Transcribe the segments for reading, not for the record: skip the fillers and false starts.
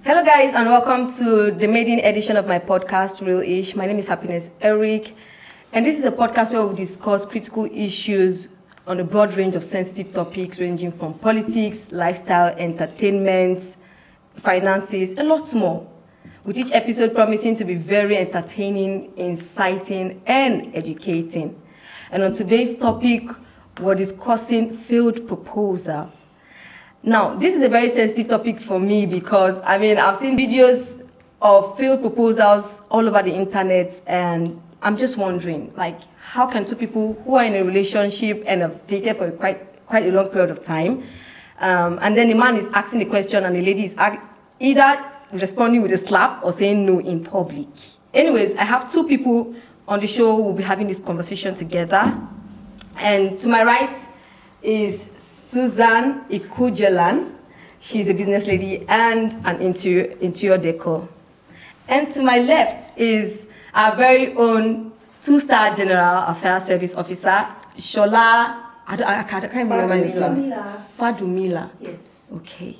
Hello guys and welcome to the maiden edition of my podcast, Real-ish. My name is Happiness Eric and this is a podcast where we discuss critical issues on a broad range of sensitive topics ranging from politics, lifestyle, entertainment, finances, and lots more. With each episode promising to be very entertaining, inciting, and educating. And on today's topic, we're discussing failed proposal. Now, this is a very sensitive topic for me because, I've seen videos of failed proposals all over the internet, and I'm just wondering, how can two people who are in a relationship and have dated for quite a long period of time, and then the man is asking the question and the lady is either responding with a slap or saying no in public. Anyways, I have two people on the show who will be having this conversation together. And to my right is Susan Ikujelan. She's a business lady and an interior decor. And to my left is our very own two-star General Affairs Service Officer, Shola. I can't remember his name. Fadumila. Yes. Okay.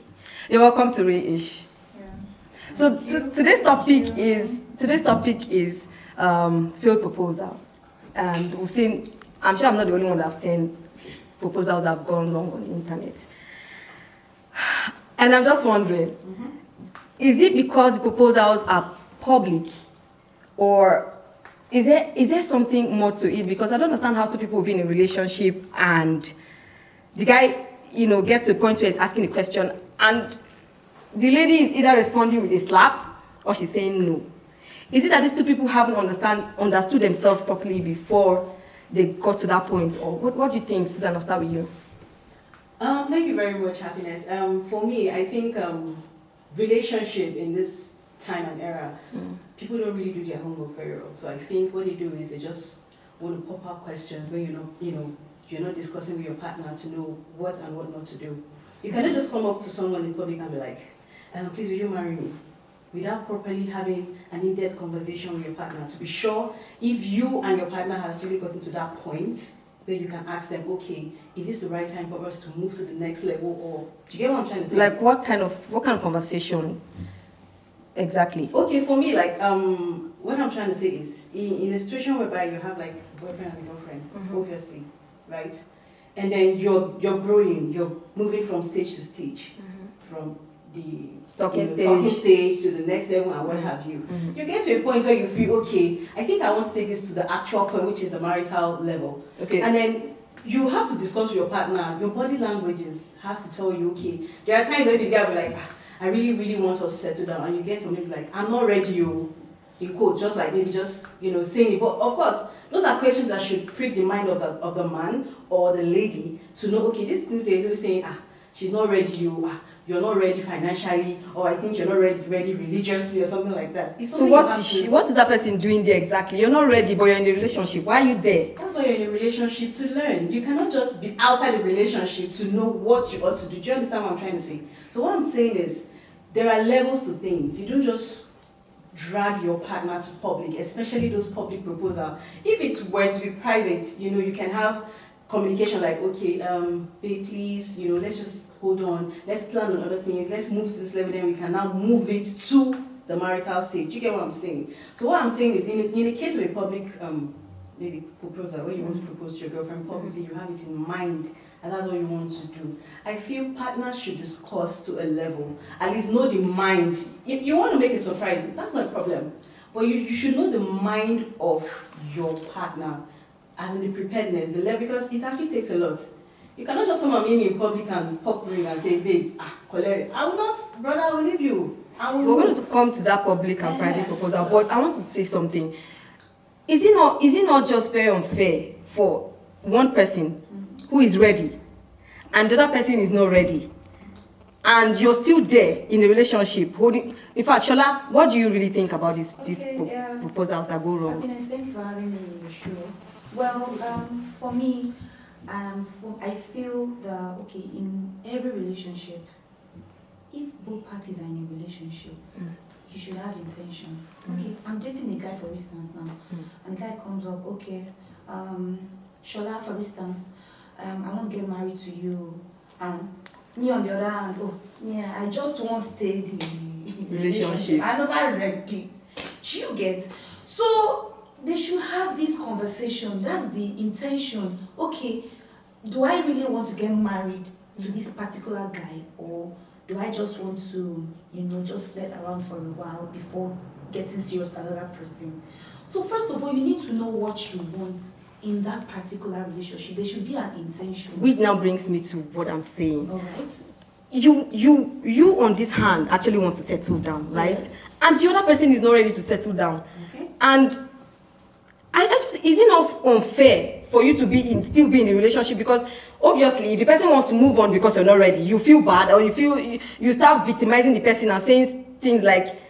You're welcome to Real-ish. Yeah. So today's topic is failed proposals. And we've seen, I'm sure I'm not the only one that's seen proposals that have gone wrong on the internet. And I'm just wondering, is it because the proposals are public, or is there something more to it? Because I don't understand how two people will be in a relationship and the guy, gets to a point where he's asking a question and the lady is either responding with a slap or she's saying no. Is it that these two people haven't understood themselves properly before they got to that point? Or what do you think, Susan? I'll start with you. Thank you very much, Happiness. For me, I think relationship in this time and era, people don't really do their homework very well. So I think what they do is they just want to pop up questions where you're not discussing with your partner to know what and what not to do. You cannot just come up to someone in public and be like, please, will you marry me? Without properly having an in-depth conversation with your partner to be sure if you and your partner has really gotten to that point where you can ask them, okay, is this the right time for us to move to the next level? Or do you get what I'm trying to say? Like what kind of conversation exactly? Okay, for me, what I'm trying to say is in a situation whereby you have like a boyfriend and a girlfriend, obviously, right? And then you're growing, you're moving from stage to stage, from the talking stage to the next level and what have you. You get to a point where you feel, okay, I think I want to take this to the actual point, which is the marital level. Okay. And then you have to discuss with your partner. Your body languages has to tell you, okay, there are times when the guy will be like, I really, really want us to settle down, and you get something like, I'm not ready, you, in quote, just like maybe just, saying it. But of course, those are questions that should prick the mind of the man or the lady to know, okay, this thing is saying, she's not ready, you're not ready financially, or I think you're not ready religiously or something like that. So what is that person doing there exactly? You're not ready, but you're in a relationship. Why are you there? That's why you're in a relationship, to learn. You cannot just be outside the relationship to know what you ought to do. Do you understand what I'm trying to say? So what I'm saying is, there are levels to things. You don't just drag your partner to public, especially those public proposals. If it were to be private, you can have communication like, okay, babe, please, let's just hold on, let's plan on other things, let's move to this level, then we can now move it to the marital stage. You get what I'm saying? So what I'm saying is, in the case of a public maybe proposal, where you want to propose to your girlfriend publicly, you have it in mind, and that's what you want to do. I feel partners should discuss to a level, at least know the mind. If you want to make a surprise, that's not a problem, but you should know the mind of your partner, as in the preparedness, the level, because it actually takes a lot. You cannot just come and meet me in public and pop ring and say, babe, Colette, I will not, brother, I will leave you. We're going to come to that public and private proposal, but I want to say something. Is it not just very unfair for one person who is ready and the other person is not ready, and you're still there in the relationship holding? In fact, Shola, what do you really think about these proposals that go wrong? Happiness, thank you for having me on the show. Well, for me, I feel that, okay, in every relationship, if both parties are in a relationship, you should have intention. Okay, I'm dating a guy, for instance, now, and the guy comes up, okay, Shola, for instance, I want to get married to you, and me on the other hand, I just want steady. relationship. I'm never ready. Do you get? So they should have this conversation. That's the intention. Okay, do I really want to get married to this particular guy, or do I just want to, just flirt around for a while before getting serious with another person? So first of all, you need to know what you want in that particular relationship. There should be an intention. Which now brings me to what I'm saying. All right. You on this hand actually want to settle down, right? Yes. And the other person is not ready to settle down. Okay. And is it not unfair for you to still be in a relationship? Because obviously, if the person wants to move on because you're not ready, you feel bad, or you start victimizing the person and saying things like,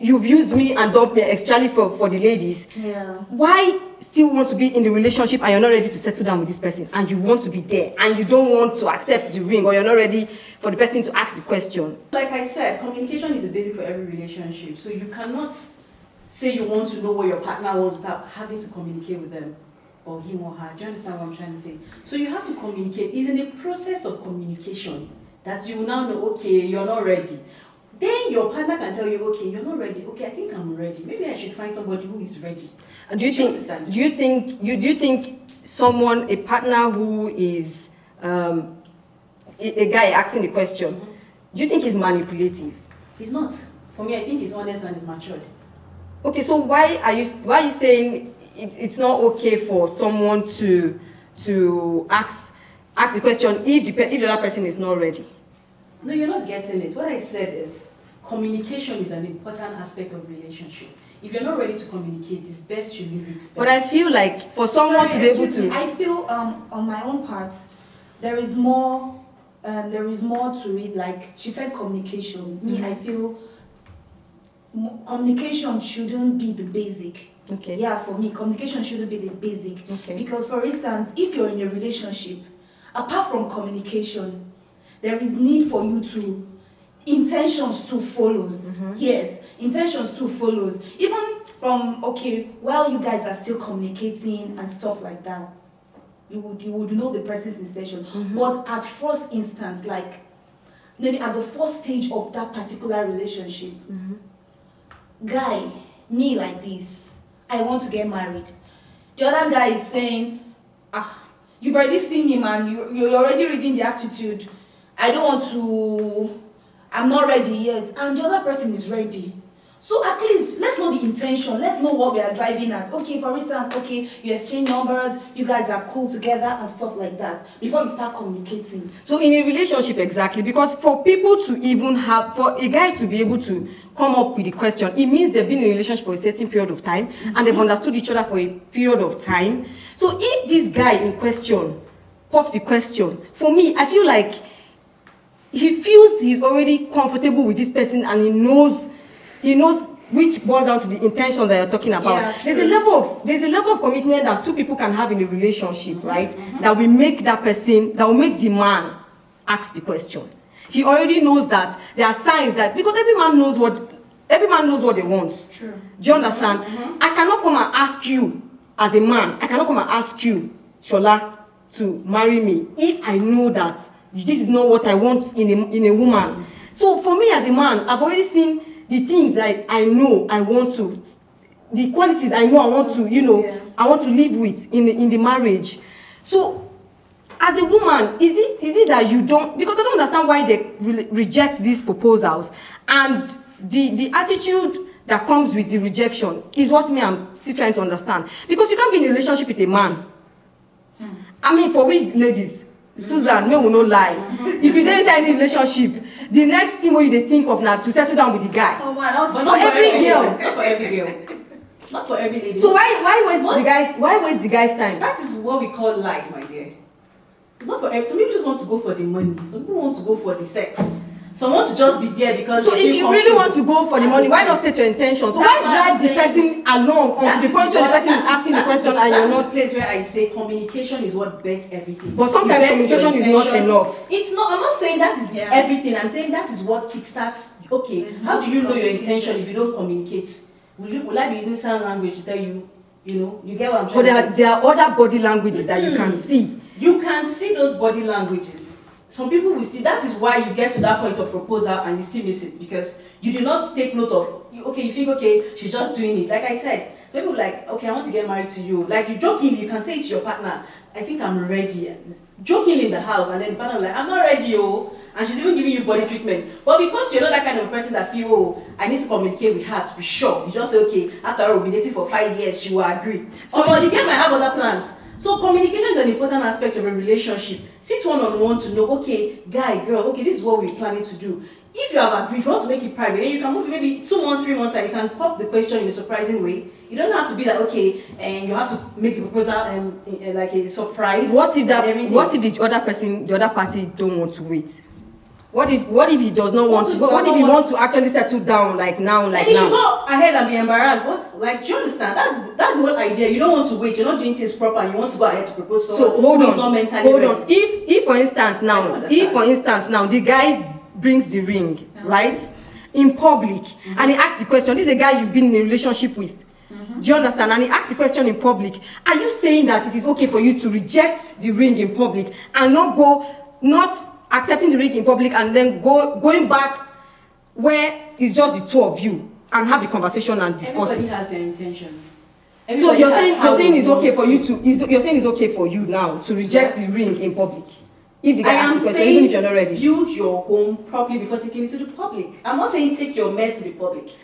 "You've used me and dumped me," especially for the ladies. Yeah. Why still want to be in the relationship and you're not ready to settle down with this person, and you want to be there and you don't want to accept the ring, or you're not ready for the person to ask the question? Like I said, communication is a basic for every relationship. So you cannot say you want to know what your partner wants without having to communicate with them, or him or her. Do you understand what I'm trying to say? So you have to communicate. It's in the process of communication that you will now know, okay, you're not ready. Then your partner can tell you, okay, you're not ready. Okay, I think I'm ready. Maybe I should find somebody who is ready. And do you think a partner who is a guy asking the question, do you think he's manipulative? He's not. For me, I think he's honest and he's matured. Okay, so why are you saying it's not okay for someone to ask the question if the other person is not ready? No, you're not getting it. What I said is communication is an important aspect of relationship. If you're not ready to communicate, it's best you leave it there. But I feel like for someone to be able to... I feel on my own part, there is more to it. Like she said, communication. Me, I feel communication shouldn't be the basic. Okay. Yeah, for me, communication shouldn't be the basic. Okay. Because, for instance, if you're in a relationship, apart from communication, there is need for you to intentions to follows. Yes, intentions to follows. Even from while you guys are still communicating and stuff like that, you would know the person's intention. But at first instance, like maybe at the first stage of that particular relationship, guy, me like this, I want to get married. The other guy is saying, you've already seen him and you're already reading the attitude. I'm not ready yet. And the other person is ready. So at least, let's know the intention. Let's know what we are driving at. Okay, for instance, you exchange numbers, you guys are cool together and stuff like that before you start communicating. So in a relationship, exactly, because for people to even for a guy to be able to come up with a question, it means they've been in a relationship for a certain period of time and they've understood each other for a period of time. So if this guy in question pops the question, for me, I feel like he feels he's already comfortable with this person and he knows which boils down to the intentions that you're talking about. Yeah, there's a level of commitment that two people can have in a relationship, right? That will make that will make the man ask the question. He already knows that there are signs that, because every man knows what they want. True. Do you understand? I cannot come and ask you as a man, I cannot come and ask you, Shola, to marry me if I know that this is not what I want in a woman. So for me as a man, I've already seen the things that I know I want to, the qualities I know I want to, I want to live with in the marriage. So as a woman, is it that you don't, because I don't understand why they reject these proposals, and the attitude that comes with the rejection is what I'm still trying to understand. Because you can't be in a relationship with a man. I mean, for we ladies, Susan, me will not lie. If you didn't say any relationship, the next thing you think of now to settle down with the guy. Oh man, but for every girl. Not for every girl. Not for every lady. So why waste the guy's time? That is what we call life, my dear. It's not for every. Some people just want to go for the money. Some people want to go for the sex. Some want to just be there because. So if you really want to go for the money, why not state your intentions? So why drive the person along until the point where the person is asking the question and you're not? That's the place where I say communication is what bets everything. But sometimes communication is not enough. It's not. I'm not saying that is everything. I'm saying that is what kickstarts. Okay, how do you know your intention if you don't communicate? Will I be using sign language to tell you? You get what I'm trying to say? But there are other body languages that you can see. You can see those body languages. Some people will still, that is why you get to that point of proposal and you still miss it, because You do not take note of, okay, you think, okay, she's just doing it. Like I said, people like, okay, I want to get married to you. Like, you jokingly, you can say it to your partner, I think I'm ready. Jokingly in the house, and then the partner will like, I'm not ready, oh. And she's even giving you body treatment. But because you're not that kind of a person that feel, oh, I need to communicate with her to be sure. You just say, okay, after all, we've been dating for 5 years, she will agree. So, the girl might have other plans. So communication is an important aspect of a relationship. Sit one-on-one to know, okay, guy, girl, okay, this is what we're planning to do. If you have agreed, if you want to make it private, then you can move maybe 2 months, 3 months time, you can pop the question in a surprising way. You don't have to be that, okay, and you have to make the proposal like a surprise. What if the other party don't want to wait? What if he does not want to go? What if he wants to actually settle down like now? And you should go ahead and be embarrassed. Do you understand? That's the whole idea. You don't want to wait. You're not doing things proper, and you want to go ahead to propose. So hold on. If for instance now, the guy brings the ring, right, in public, and he asks the question. This is a guy you've been in a relationship with. Do you understand? And he asked the question in public. Are you saying that it is okay for you to reject the ring in public and not accepting the ring in public and then going back where it's just the two of you and have the conversation and discuss Everybody it? has their intentions. So you're saying it's okay for you you're saying it's okay for you now to reject the ring in public if the guy asks the question, even if you're not ready? Build your home properly before taking it to the public. I'm not saying take your mess to the public.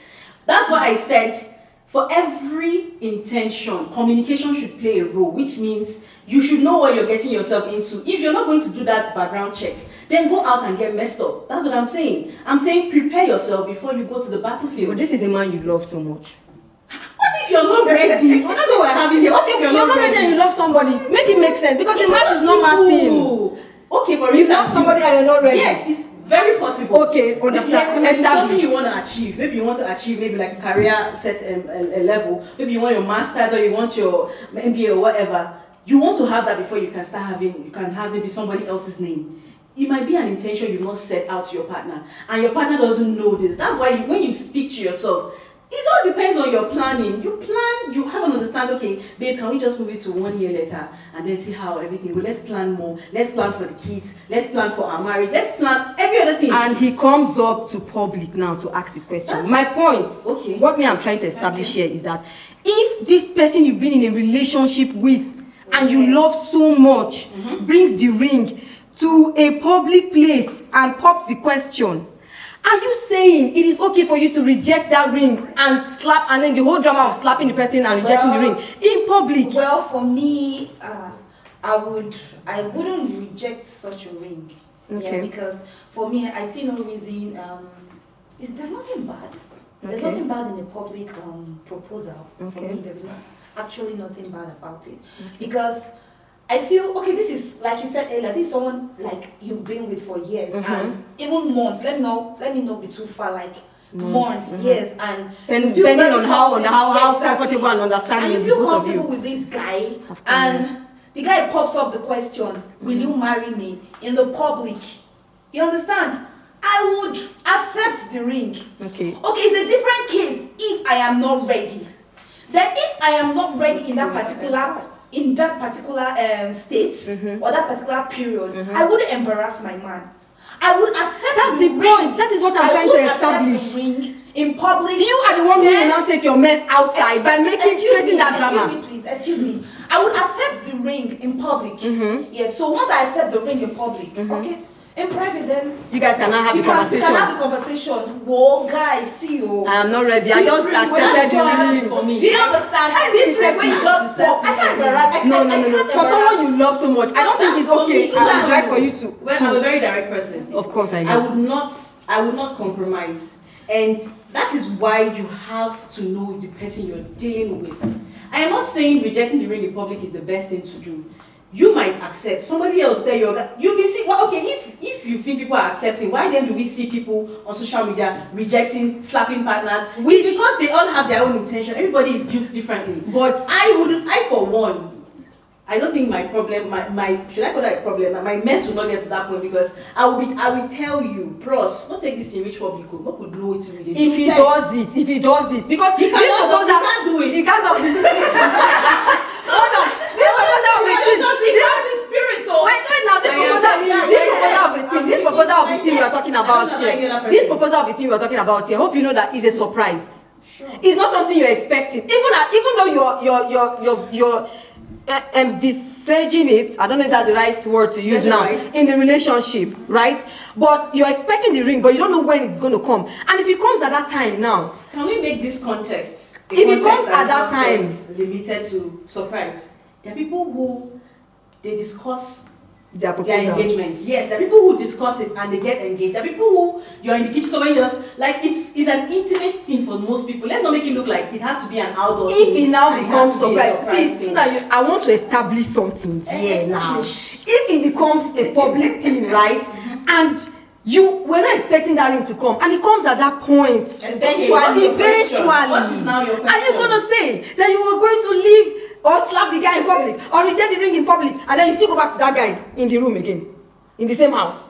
That's why I said for every intention, communication should play a role, which means you should know what you're getting yourself into. If you're not going to do that background check, then go out and get messed up. That's what I'm saying. I'm saying prepare yourself before you go to the battlefield. But this is a man you love so much. What if you're not ready? Well, that's what we're having here. What if you're not ready and you love somebody? Make it make sense, because the math is not mathing. Okay, for instance, you love somebody and you're not ready. Yes, it's very possible. Okay, understand. Maybe something you want to achieve. Maybe you want to achieve maybe like a career set a level. Maybe you want your masters or you want your MBA or whatever. You want to have that before you can start you can have maybe somebody else's name. It might be an intention you've not set out to your partner, and your partner doesn't know this. That's why when you speak to yourself, it all depends on your planning. You have an understanding, okay, babe, can we just move it to 1 year later and then see how everything goes? Let's plan more. Let's plan for the kids. Let's plan for our marriage. Let's plan every other thing. And he comes up to public now to ask the question. My point, what I'm trying to establish here is that if this person you've been in a relationship with and you love so much brings the ring to a public place and pops the question, are you saying it is okay for you to reject that ring and slap, and then the whole drama of slapping the person and rejecting the ring in public? Well, for me, I wouldn't reject such a ring. Okay. Yeah, because for me, I see no reason. There's nothing bad. There's nothing bad in a public proposal. For me, there is actually nothing bad about it, because I feel, okay, this is, like you said earlier, this is someone like you've been with for years and even months. Let me not be too far, like months, years, and depending on how comfortable and understanding and you feel both of you comfortable with this guy, and the guy pops up the question, will you marry me, in the public? You understand? I would accept the ring. Okay, it's a different case if I am not ready. Then if I am not ready in that particular state or that particular period, I wouldn't embarrass my man. I would accept. That's the point. That is what I'm trying to establish. The ring in public. You are the one who will now take your mess outside by creating that drama. Excuse me. I would accept the ring in public. Yes. So once I accept the ring in public, okay. In private, then you guys cannot have the conversation. You can have the conversation. Whoa, guys, see you. I am not ready. I just accepted the ring for me. Do you understand? This ring when you just walk, I can't embarrass. No. For someone you love so much, I don't think it's okay. It's right for you to. Well, I'm a very direct person. Of course, I know. I would not compromise, and that is why you have to know the person you're dealing with. I am not saying rejecting the ring in public is the best thing to do. You might accept somebody else there. You'll be see. Well, okay, if you think people are accepting, why then do we see people on social media rejecting, slapping partners? It's because they all have their own intention. Everybody is built differently. But I for one, I don't think my problem, my should I call that a problem? My mess will not get to that point, because I will tell you, bros, don't take this thing reach public. What could know it really? If he does it, because he can't do it. He can't do it. Hold on. This proposal of a team. He does in spirit. Wait now. This proposal of a team. proposal of the thing we are talking about here, this proposal of the thing we are talking about here, I hope you know that is a surprise. Sure. It's not something you're expecting. Even though you're envisaging it, I don't know if that's the right word to use now, right, in the relationship, right? But you're expecting the ring, but you don't know when it's going to come. And if it comes at that time now, can we make this context? If it comes at that time, limited to surprise. There are people who they discuss their engagements. Yes, there are people who discuss it and they get engaged. There are people who you're in the kitchen when just like it's an intimate thing for most people. Let's not make it look like it has to be an outdoor if thing. It now becomes surprise. See, Susan, I want to establish something here now. If it becomes a public thing, right, and we're not expecting that ring to come, and it comes at that point. Eventually, what is now your question? Are you gonna say that you were going to leave or slap the guy in public or reject the ring in public, and then you still go back to that guy in the room again, in the same house?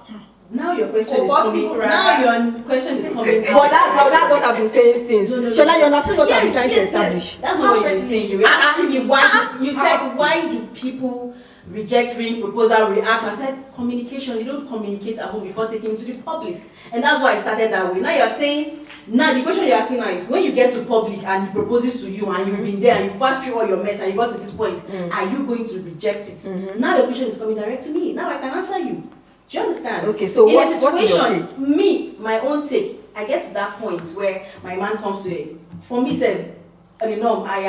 Now your question is coming. Now your question is coming. But that's what I've been saying since. No. Shola, you understood what I've been trying to establish? That's not what you've been saying. You were asking me why. You said why do people reject ring proposal, react? I said communication. You don't communicate at home before taking it to the public, and that's why I started that way. Now you're saying. Now the question you're asking now is when you get to public and he proposes to you and you've been there and you've passed through all your mess and you got to this point, are you going to reject it? Now your question is coming direct to me. Now I can answer you. Do you understand? Okay, so in what is your take? Me, my own take, I get to that point where my man comes to it. For me, said, I don't know, I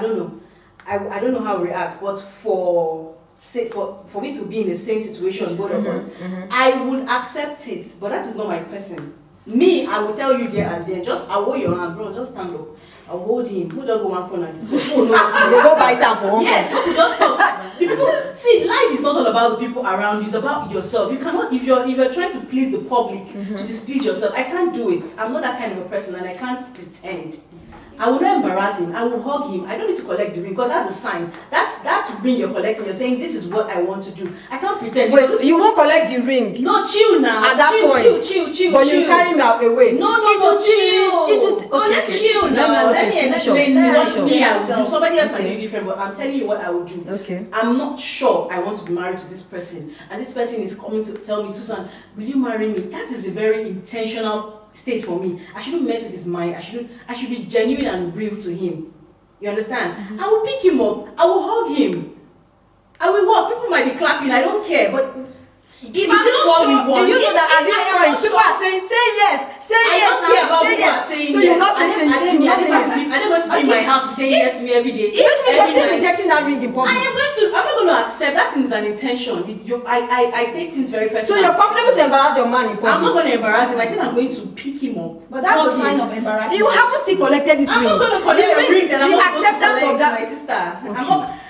don't know. I don't know how to react, but for me to be in the same situation, both of us, I would accept it, but that is not my person. Me, I will tell you there and then, just I'll hold your hand, bro, just stand up. I'll hold him. Who don't go one corner? This go buy time for one. Yes, just talk. The people see, life is not all about the people around you, it's about yourself. You cannot, if you're trying to please the public, to displease yourself, I can't do it. I'm not that kind of a person and I can't pretend. I will not embarrass him. I will hug him. I don't need to collect the ring because that's a sign. That ring you're collecting. You're saying this is what I want to do. I can't pretend. Wait, you won't collect the ring? No, chill now. At that point, chill. But you carry me away. No, chill. Let's chill now. Let me. Somebody else might be different, but I'm telling you what I would do. Okay. I'm not sure I want to be married to this person, and this person is coming to tell me, Susan, will you marry me? That is a very intentional state for me. I shouldn't mess with his mind. I should be genuine and real to him. You understand? I will pick him up. I will hug him. I will walk. People might be clapping. I don't care. But if I'm this is what we want, do you know that at this point people are saying, say yes. I don't care about people are saying so yes. you're not saying I don't want to be in my house saying yes to me every day. If you're still rejecting that ring in public, I'm not going to accept that is an intention. I take things very personally. So you're comfortable to embarrass your man in public? I'm not going to embarrass him. I said I'm going to pick him up. But that's a sign of embarrassment. You haven't still collected this ring. I'm not going to collect a ring that I'm not supposed to collect, of that, my sister.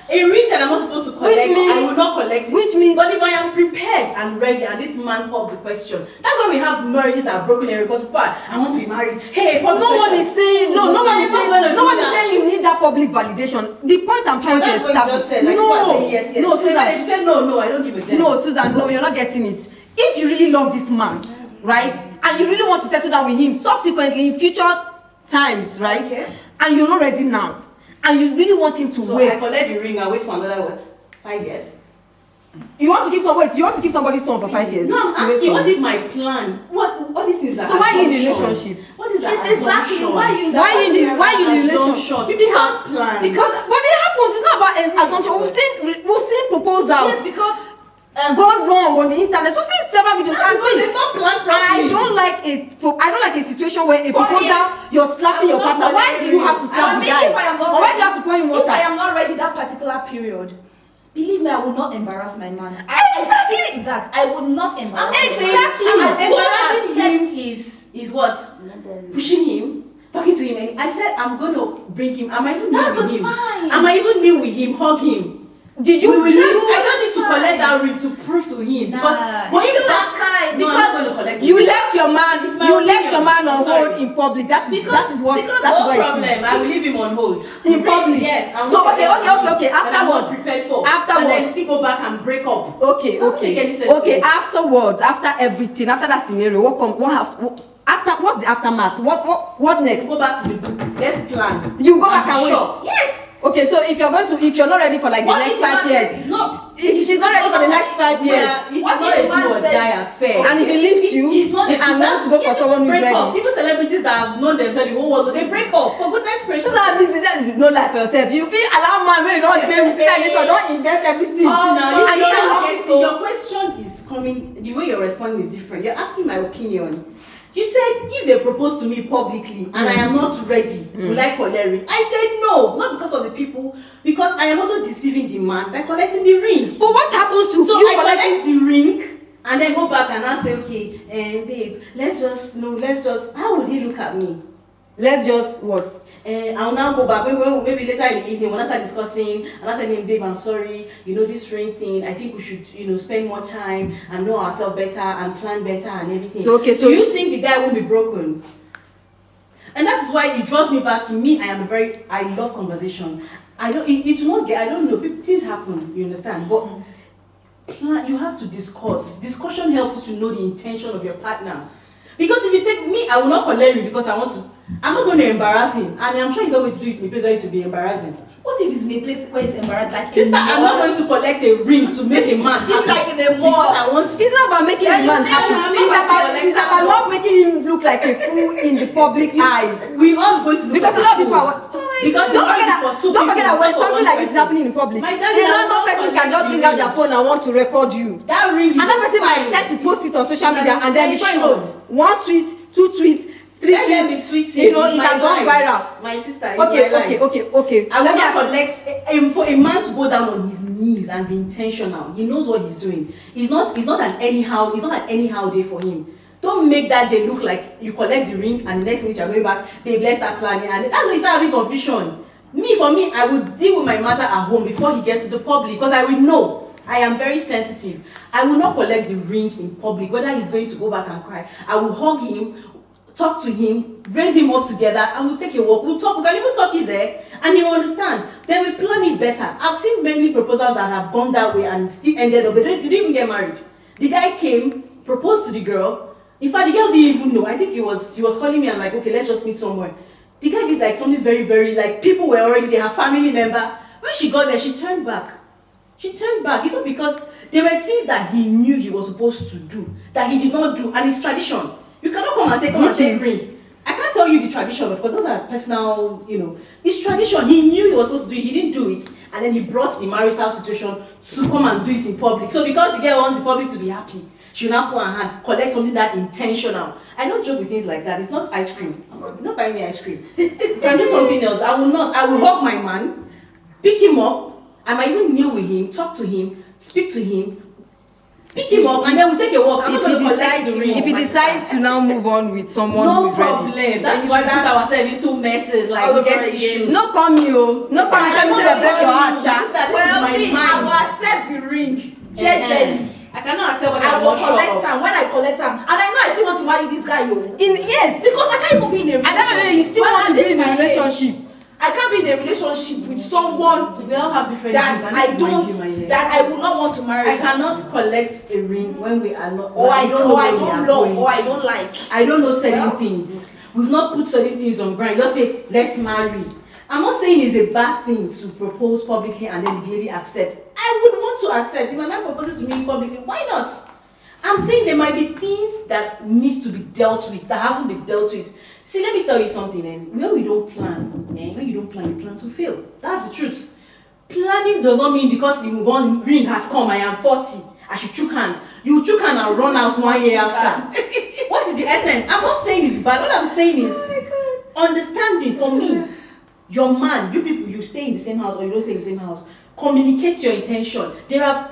A ring that I'm not supposed to collect, I will not collect it. Which means, but if I am prepared and ready, and this man pops the question, that's why we have marriages that are broken here because people are, I want to be married. Hey, pop the question. No one is saying you need that public validation. The point I'm trying to establish. That's what you just said. Like, yes. No, Susan. She said no, I don't give a damn. No, Susan, no, you're not getting it. If you really love this man, right, and you really want to settle down with him subsequently in future times, right, and you're not ready now, and you really want him to wait. So I collect the ring and wait for another 5 years? You want to keep somebody's son for 5 years? No, I'm asking, what is my plan? What these things are? So why are you in the relationship? What is that? Exactly. Why are you in the relationship? Because plans. But it happens. It's not about an assumption. We've seen proposals. Yes, because gone wrong on the internet. We've seen several videos. They've not planned properly. I don't like a situation where a proposal you're slapping your partner. Why do you have to slap the guy? Or why do you have to pour him water? If I am not ready that particular period, believe me, I will not embarrass my man. Exactly. I that. I would not embarrass him. Exactly. Embarrassing him is what? Pushing him, talking to him. And I said, I'm going to bring him. Am I even new with him? Sign. Am I even new with him? Hug him. I don't need to collect that ring to prove to him. Because you left your man on hold in public. That is what it is. I will leave him on hold. In public. Yes. So okay. Afterwards, prepared for. Afterwards, and then still go back and break up. Okay. Afterwards, after everything, after that scenario, what's the aftermath? What next? Go back to the book. Let's plan. You go back and wait. Yes. Okay, so if you're not ready for like the next 5 years, no. if she's not ready for the next 5 years, it's What not if a the man do or says- die affair. and if he leaves you, It's not and wants to go for someone who's break ready. up. Even celebrities that have known themselves the whole world, they break up. For goodness gracious. Susan, this is no life for yourself. You feel allow man when you don't date with this nation, don't invest everything. Now, and you can't get get your question is coming. The way you're responding is different. You're asking my opinion. You said if they propose to me publicly and I am not ready, will I collect ring? I said no, not because of the people, because I am also deceiving the man by collecting the ring. But what happens to So you I collecting? collect the ring and then go back and I say, okay, babe, let's just. How would he look at me? Let's just what? I'll now go back. Maybe later in the evening when I start discussing, and I tell him, babe, I'm sorry. This ring thing. I think we should, spend more time and know ourselves better and plan better and everything. So okay, so do you think the guy won't be broken? And that is why it draws me back to me. I love conversation. I don't. It will not get. I don't know. Things happen. You understand? But plan. You have to discuss. Discussion helps you to know the intention of your partner. Because if you take me, I will not collect you because I want to. I'm not going to embarrass him, and I'm sure he's not going to do it in a place where it will be embarrassing. What if it's in a place where it's embarrassed? Like Sister, I'm not going to collect a ring to make a man happy. like in a mall. Because I want. it's not about making the man happy. It's about not making him look like a fool in the public eyes. We all going to look Because a like lot of people fool. are. Because Don't the forget marriage is that. for two Don't forget that people, when not for something one like this is person. happening in public, My a daddy will random not person can collect just the bring out their ring. phone and want to record you. That ring is And that person might fine. decide to post it on social It's media, an and then before you know, intention. 1 tweet, 2 tweets, 3 Let them be tweets, tweeting. you know, It's it my has gone life. viral. My sister, it's Okay, my life. okay. I Let will me not ask you. collect for a man to go down on his knees and be intentional. He knows what he's doing. It's not an anyhow day for him. Don't make that day look like you collect the ring and the next minute you're going back, babe, let's start planning, and that's when you start having confusion. For me, I would deal with my matter at home before he gets to the public, because I will know. I am very sensitive. I will not collect the ring in public, whether he's going to go back and cry. I will hug him, talk to him, raise him up together, and we'll take a walk. We'll talk. We can even talk it there, and he will understand. Then we plan it better. I've seen many proposals that have gone that way and it still ended up. They didn't even get married. The guy came, proposed to the girl. In fact, the girl didn't even know. I think he was calling me and like, okay, let's just meet somewhere. The guy did like something very, very, like, people were already there, her family member. When she got there, she turned back. It's not because there were things that he knew he was supposed to do that he did not do, and it's tradition. You cannot come and say, come and take ring. I can't tell you the tradition, of course, those are personal, It's tradition. He knew he was supposed to do it, he didn't do it, and then he brought the marital situation to come and do it in public. So because the girl wants the public to be happy, she will now put her hand, collect something that intentional. I don't joke with things like that. It's not ice cream. Not buy me ice cream. You can do something else. I will not. I will hug my man, pick him up. I might even kneel with him, talk to him, speak to him, pick him up, and then we'll take a walk. If he decides to now move on with someone no who's ready. problem. That's why we put ourselves into messes, like we get issues. No come you. No come tell me say they break your heart, Sister, sha. Well, this is me, my I mind. will accept the ring. Jejely. I cannot accept what I I'm will not sure collect of. them when I collect them, and I know I still want to marry this guy, yo. Yes. Because I can't even be in a At the end of the day, you relationship. still want to be in a At this relationship. age, I can't be in a relationship with someone We all have different that views, and I this is my don't, view, my dear. that I would not want to marry. I cannot collect a ring when we are not. or I we don't, know or I where we don't are love, going. or I don't like. I don't know certain Well, things. We've not put certain things on ground. You just say, let's marry. I'm not saying it's a bad thing to propose publicly and then the lady accepts. I would want to accept. If my man proposes to me publicly, why not? I'm saying there might be things that needs to be dealt with, that haven't been dealt with. See, let me tell you something, when we don't plan, when you don't plan, you plan to fail. That's the truth. Planning does not mean because the one ring has come, I am 40, I should chook hand. You chook hand and run out 1 year after. What is the essence? I'm not saying it's bad. What I'm saying is understanding for me. Your man, you people, you stay in the same house or you don't stay in the same house. Communicate your intention. There are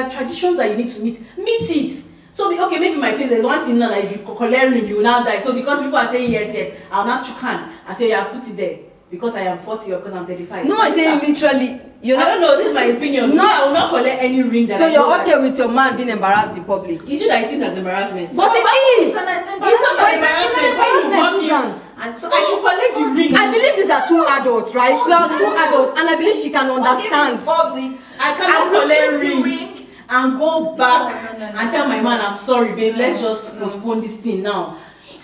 traditions that you need to meet. Meet it. So okay, maybe my place there's one thing now that if you collect ring, you will now die. So because people are saying yes, I'll not chook hand and say, yeah, put it there because I am 40 or because I'm 35. No, I'm saying literally. I don't know. This is my opinion. No, I will not collect any ring that. So I you're know okay that- with your man being embarrassed in public? It's you that is seen as embarrassment. But it is. It's not embarrassment. Why you hug him? And so I should collect the ring. I believe these are 2 adults, right? We are 2 adults, and I believe she can understand. Public. I cannot collect ring and go back No. and tell my man, I'm sorry, babe, let's just postpone this thing now.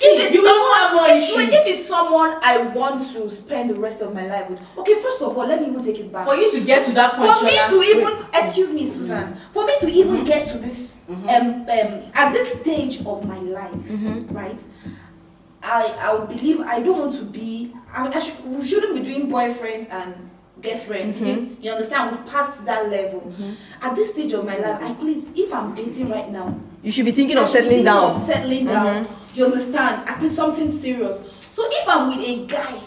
If you will have more issues. if it's someone I want to spend the rest of my life with, okay, first of all, let me even take it back. For you to get to that point, For me to even, excuse me, Susan, for me to even get to this, at this stage of my life, right? I would believe I don't want to be. We shouldn't be doing boyfriend and girlfriend. You understand? We've passed that level. At this stage of my life, at least if I'm dating right now, you should be thinking of settling down. You understand? At least something serious. So if I'm with a guy,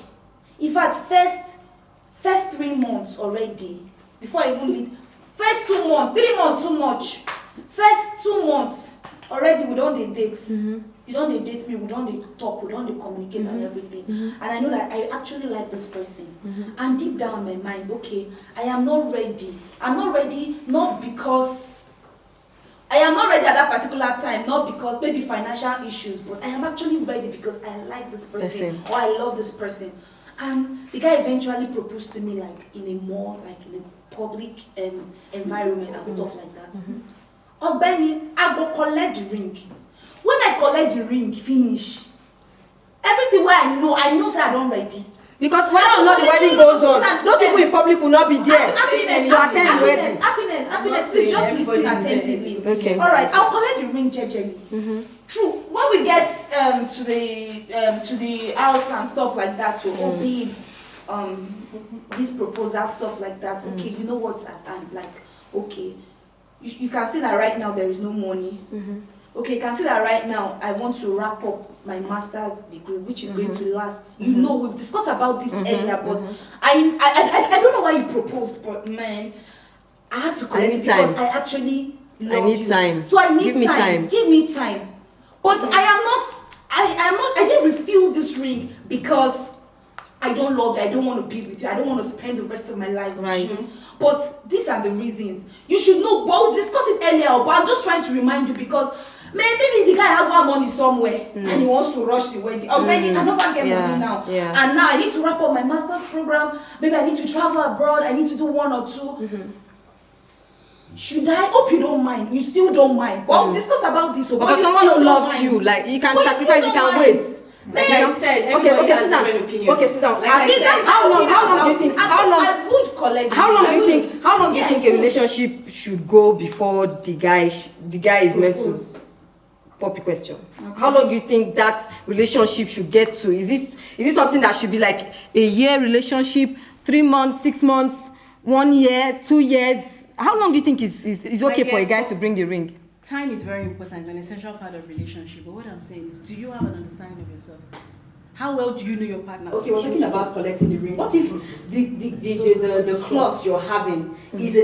if at first 3 months already, before I even leave, first 2 months, 3 months too much. First 2 months already we don't date. You don't date me, we don't talk, we don't communicate and everything. And I know that I actually like this person. And deep down in my mind, okay, I am not ready. I'm not ready, not because I am not ready at that particular time, not because maybe financial issues, but I am actually ready because I like this person or I love this person. And the guy eventually proposed to me like in a public environment and stuff like that. Oh, Benny, I go collect the ring. When I collect the ring, finish. Everything where I know say I don't ready. Because whether or not the wedding goes on, those people in public will not be there to attend the wedding. Happiness, please just listen attentively. Okay. Alright, I'll collect the ring jejely. True. When we get to the house and stuff like that, oh babe, this proposal, stuff like that, okay, you know what's at hand, like, okay. You can see that right now there is no money. Okay, you can see that right now I want to wrap up my master's degree, which is going to last. You know, we've discussed about this earlier, but I don't know why you proposed, but man, I had to collect it because I actually love you. Time. So I need Give me time. Give me time. But I didn't refuse this ring because I don't love you, I don't want to be with you, I don't want to spend the rest of my life with you. But these are the reasons. You should know, but we discussed it earlier, but I'm just trying to remind you because maybe the guy has one money somewhere and he wants to rush the wedding. Or maybe I don't get money now. And now I need to wrap up my master's program. Maybe I need to travel abroad. I need to do 1 or 2. Should I? Hope you don't mind. You still don't mind. But we've discussed about this. But for someone who loves you, like you can sacrifice, you can wait. Like I said, okay, Susan. How long do you think a relationship should go before the guy is meant to? Poppy question. How long do you think that relationship should get to? Is it something that should be like a year relationship, 3 months, 6 months, 1 year, 2 years? How long do you think is okay for a guy to bring the ring? Time is very important, an essential part of relationship. But what I'm saying is, do you have an understanding of yourself? How well do you know your partner? Okay, we're talking about collecting the ring. What if the clause you're having is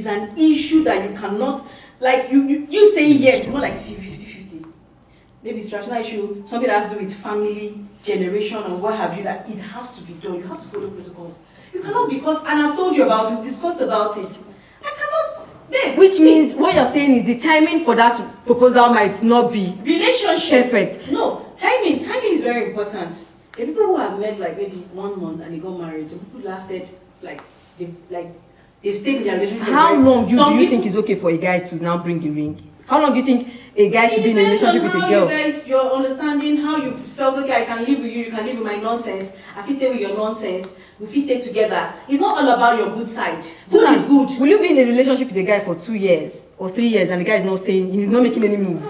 an issue that you cannot, like you saying yes, it's more like 50-50. Maybe it's a traditional issue, something that has to do with family, generation, or what have you, that it has to be done. You have to follow protocols. You cannot, because, and I've told you about it, we've discussed about it. I cannot. Babe, which means what you're saying is the timing for that proposal might not be relationship perfect. No, timing is very important. The people who have met like maybe 1 month and they got married, the people lasted they've stayed in their relationship. How long do you think is okay for a guy to now bring the ring? How long do you think a guy should be in a relationship with a girl? You guys, your understanding, how you felt, okay, I can live with you can live with my nonsense, I feel stay with your nonsense, we feel stay together. It's not all about your good side. Good is good. Will you be in a relationship with a guy for 2 years or 3 years and the guy is not saying, he's not making any move?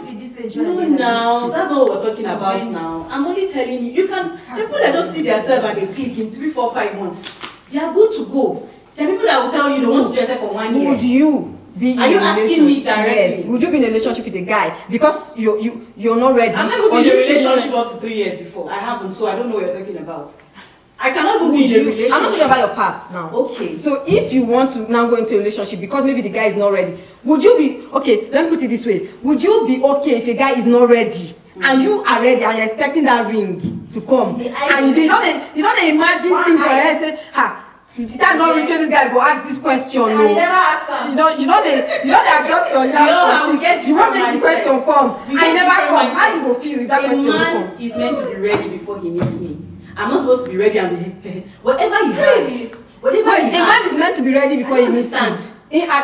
No, now, that's not what we're talking about now. I'm only telling you, you can, people that just see themselves and they click in 3, 4, 5 months, they are good to go. There are people that will tell you they want to do yourself for 1 year. Would you be in Are you asking me directly? Yes. Would you be in a relationship with a guy because you're not ready? I've never been in a relationship up to 3 years before. I haven't, so I don't know what you're talking about. I cannot even be in a relationship. I'm not talking about your past now. Okay. So if you want to now go into a relationship because maybe the guy is not ready, would you be okay? Let me put it this way: would you be okay if a guy is not ready and you are ready and you're expecting that ring to come and you don't imagine things for her and say, ha? That not reach this guy go ask this question. No. You never ask him. You don't adjust your life. You won't make the question come. I never come. How you go feel if that question will come? A man is meant to be ready before he meets me. I'm not supposed to be ready and whatever he has. A man is meant to be ready before he meets you. I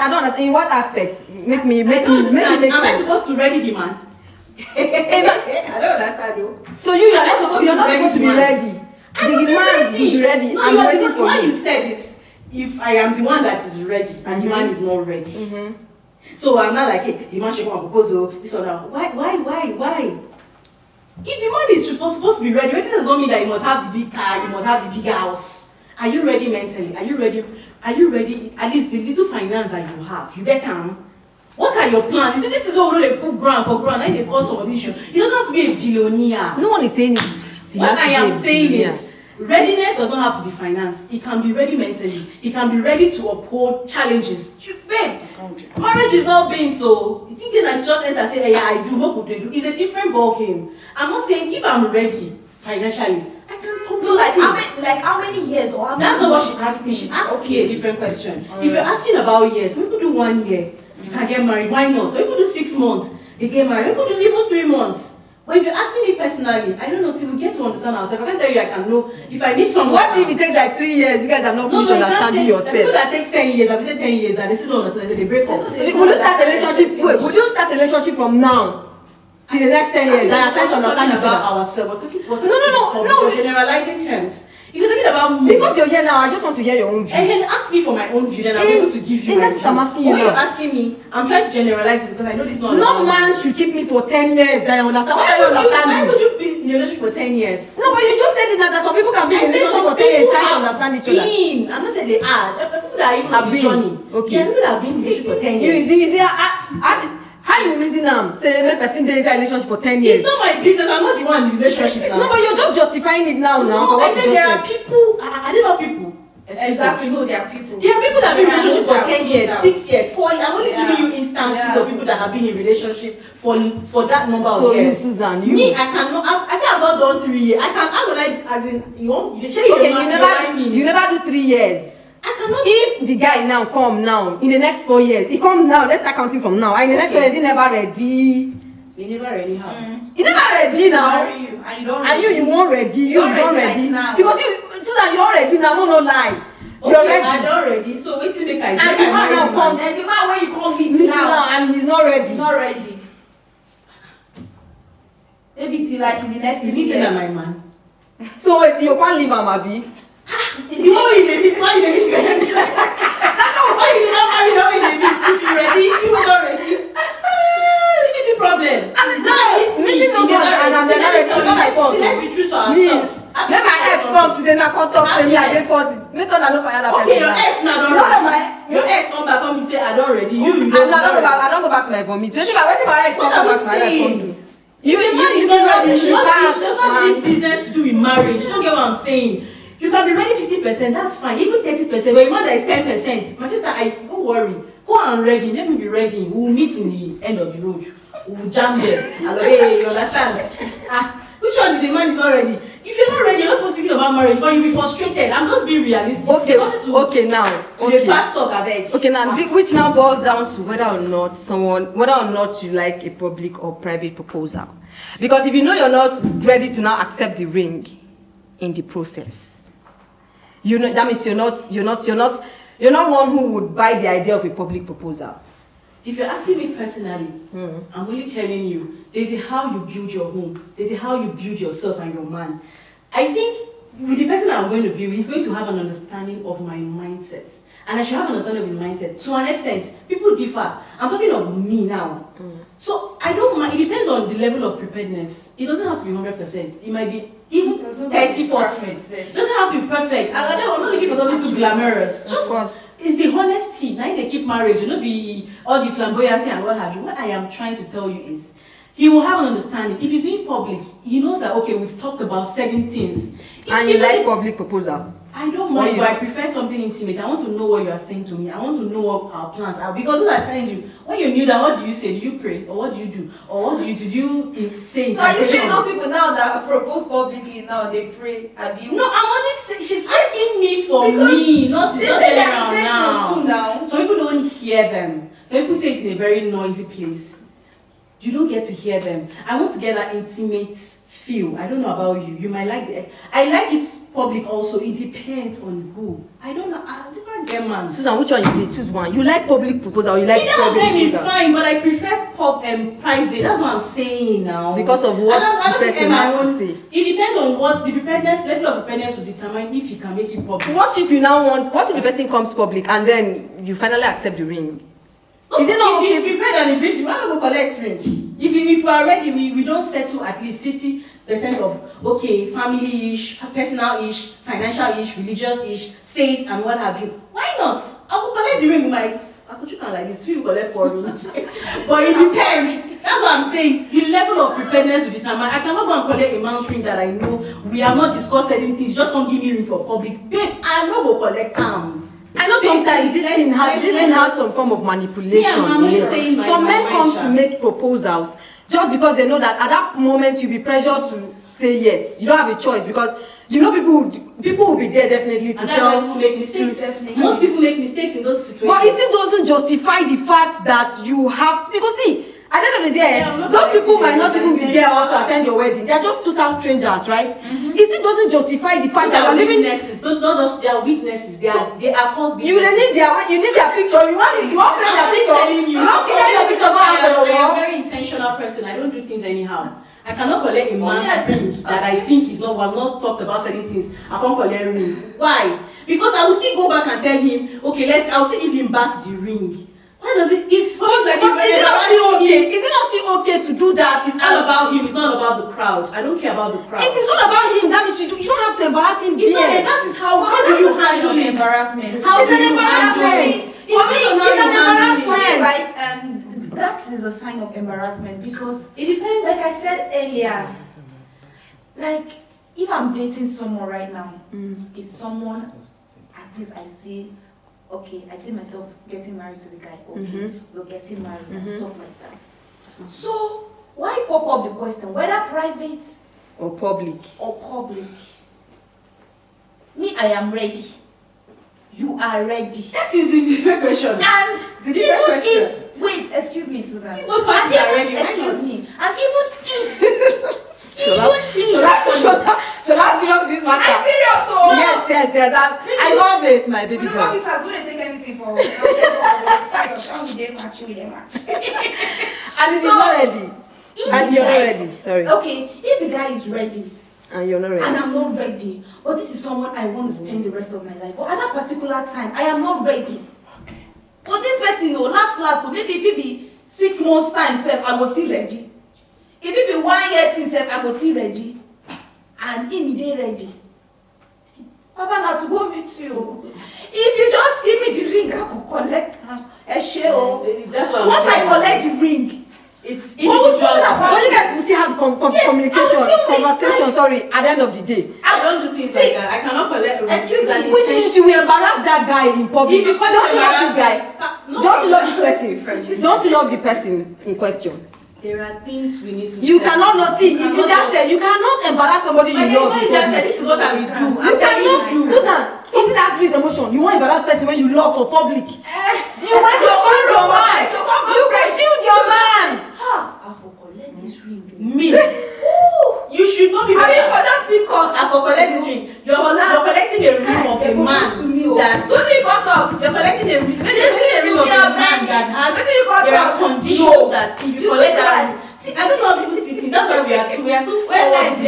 don't understand. In what aspect? Make me make sense. Am I supposed to ready the man? I don't understand though. So you're not supposed to be ready. The man will be ready. No, I'm waiting for what you. you said is if I am the one that is ready and the man is not ready. So I'm not like, hey, the man should come and propose this or that. Why? If the man is supposed to be ready, it does not mean that he must have the big car, he must have the bigger house. Are you ready mentally? Are you ready? At least the little finance that you have, you get calm. What are your plans? You see, this is all they put ground for ground, and they cause some of the issue. You don't have to be a billionaire. No one is saying this. What I am saying is, readiness does not have to be finance. It can be ready mentally. It can be ready to uphold challenges. Babe, marriage is not being so. You think that you just enter and say, hey, I do, what could they do? It's a different ball game. I'm not saying if I'm ready financially, I can come. No, how many years or how many? That's not what she asked me. She asked me a different question. If you're asking about years, some people do 1 year. You can get married. Why not? Some people do 6 months. They get married. Some people do even 3 months. But if you're asking me personally, I don't know till we get to understand ourselves. I can't tell you I can know if I meet someone. What if it takes like 3 years? You guys have not finished understanding yourself. People that takes 10 years, I've been 10 years, and they still don't understand. They break up. Would you start a relationship? Wait, would you start a relationship from now till the next 10 years? And you're trying to understand each other. Ourselves. We're generalizing terms. If you're talking about me, because you're here now, I just want to hear your own view. And then ask me for my own view, then I'll be able to give you my that's view. what I'm asking you When now. you're asking me, I'm trying to generalize it because I know this one. No man should keep me for 10 years. Then I understand. What are you Why understanding? would you be in a relationship for 10 years? No, but you just said it now that some people can be in a relationship for 10 years trying to understand each other. I'm not saying they are. There are people that are even on the journey. Okay. There are people that have been in a relationship for 10 years. How you reason say make person dey inside relationship for 10 years? It's not my business. I'm not the one in the relationship now. No, but you're just justifying it now. No, For what I said you there just are people. Are they not people? Exactly. No, there are people. There are people that have been in relationship for 10 years, Yeah. 6 years, 4 years. I'm only giving you instances of people that have been in relationship for that number of years. So you, Susan, you. Me, I cannot. I say I've not done 3 years. I can. How would I? As in, you want? You never do 3 years. I cannot. If the guy now come now in the next 4 years, he come now. Let's start counting from now. And in the next 4 years, he never ready. You never ready how? He never ready now. You and you don't. And you won't ready. You don't ready now. because you, Susan, you don't ready now. No lie. Okay, You're ready. I don't ready. So wait till make I. And the man now comes. And the man when you come meet Meet now, and he's not ready. he's not ready. Maybe till like in the next 3 You say that years. my man. So you can't leave him, Abi. You know in the meet. Why you dey meet? That's not why you not marry now in the meet. If you ready, you are not ready. See this is problem. And meeting those ones and I'm not ready. It's not my fault. Let's be true to Me. ourselves. Make my ex come today now come talk to me I dey 40. Make una no fire that person. Okay, your ex now don't No, no, ready. Your ex come back come you say I don't ready. You I don't go back to my vomit. Wetin my ex come back to my life come do? If a man is not ready, she pass, does not have any business to do with marriage. You don't get what I'm saying. You can be ready 50%, that's fine. Even 30%, but your mother is 10%. My sister, don't worry. Go and ready. Let me be ready. We'll meet in the end of the road. We'll jam there. Hey, you understand? Which one is a man is not ready? If you're not ready, you're not supposed to think about marriage, but you'll be frustrated. I'm just being realistic. Okay, now. The past talk, I beg. Okay, now, which now boils down to whether or not you like a public or private proposal. Because if you know you're not ready to now accept the ring in the process, you know that means you're not one who would buy the idea of a public proposal. If you're asking me personally, I'm only telling you, there's a how you build your home. There's a how you build yourself and your man. I think with the person I'm going to be with, he's going to have an understanding of my mindset. And I should have an understanding of his mindset. To an extent, people differ. I'm talking of me now. So I don't mind. It depends on the level of preparedness. It doesn't have to be 100%. It might be even 30, 40. It doesn't have to be perfect. I'm not looking for something too glamorous. Just it's the honesty. Now they keep marriage. You know, be all the flamboyancy and what have you. What I am trying to tell you is, he will have an understanding. If he's in public, he knows that, okay, we've talked about certain things. And you like public proposals? I don't mind, but I prefer something intimate. I want to know what you are saying to me. I want to know what our plans are. Because those are telling you, when you knew that, what do you say? Do you pray? Or what do you do? Or what do you do? Do you say? So are you saying those people now that propose publicly now, they pray? No, I'm only saying, she's asking me for me, not they say their intentions too now. Some people don't hear them. Some people say it in a very noisy place. You don't get to hear them. I want to get that intimate feel. I don't know about you. You might like I like it public also. It depends on who. I don't know. I never get man. Susan, which one you did? Choose one. You like public proposal or you like Either private of them proposal? is fine, but I prefer private. That's what I'm saying now. Because of what I don't the think person has to say. It depends on what the preparedness level of preparedness will determine if you can make it public. What if you now want? What if the person comes public and then you finally accept the ring? Is it not okay? If he's prepared and he brings you, why not go collect ring? If we are ready, we don't settle at least 60% of okay, family-ish, personal-ish, financial-ish, religious-ish, faith and what have you. Why not? I will collect the ring with my you can like this, we will collect for me. But it depends. That's what I'm saying. The level of preparedness will determine. I cannot go and collect a man's ring that I know we have not discussed certain things. Just don't give me ring for public. Babe, I no go collect them. I know sometimes this thing has some form of manipulation. Yeah, some men come to make proposals just because they know that at that moment you'll be pressured to say yes. You don't have a choice because you know people will be there definitely to and tell. People make mistakes. Most people make mistakes in those situations. But it still doesn't justify the fact that you have to, because see, at the end of the day, Yeah, those people might not even be there or to attend your wedding. They're just total strangers, right? Mm-hmm. It still doesn't justify the fact that you're living. They are witnesses. They are called witnesses. You need their picture. You want friend their picture. You want friend their picture. I am a very intentional person. I don't do things anyhow. I cannot collect a man's ring that I think is not. I've not talked about certain things. I can't collect ring. Why? Because I will still go back and tell him, okay, I'll still give him back the ring. Why does it? It's for like is it not still okay? Is it not still okay to do that? It's all about him. It's not about the crowd. I don't care about the crowd. If it's not about him, that means you don't have to embarrass him. It's not. That is how do you handle embarrassment? How it's an embarrassment. For me, it's an embarrassment. Right? That is a sign of embarrassment because it depends. Like I said earlier, like if I'm dating someone right now, it's someone at least I see. Okay, I see myself getting married to the guy. Okay, we're getting married and stuff like that. So why pop up the question whether private or public? Me, I am ready. You are ready. That is the different question. And the different question. If wait, excuse me, Susan. Both parties are ready. Excuse me. And even if Shall I serious this matter? I'm serious, oh. Yes. I love it, my baby girl. Officers, who they take anything for us? They match. And if he's not ready, and you're not ready. Sorry. Okay, if the guy is ready. And you're not ready. And I'm not ready. But this is someone I want to spend the rest of my life. But at that particular time, I am not ready. Okay. But this person, last, so maybe if it be 6 months time, I was still ready. If it be 1 year since I was still ready. And in the day ready. Papa, not to go meet you. If you just give me the ring, I could collect a share. Once I collect the ring, it's but you guys will still have conversation, at the end of the day. I don't do things like that. I cannot collect. Excuse me. Which means you will embarrass that guy in public. If you Don't you love this guy? Don't you love this person? Friendship. Don't you love the person in question? There are things we need to. You cannot not see. It's easier said. You cannot embarrass somebody you love. This is what I will do. You cannot. Susan, something has to be the emotion. You want embarrass person when you love for public. You want to shield your man. You can shield your man. I for collect this ring. Me. You should not be. I mean, for that speaker. I for collect this ring. You're collecting a ring of a man that. What do you got up? You're collecting a ring. You're collecting a ring of a man that has. There are conditions that if you collect that. See, I don't know how people see things. That's why we are too forward.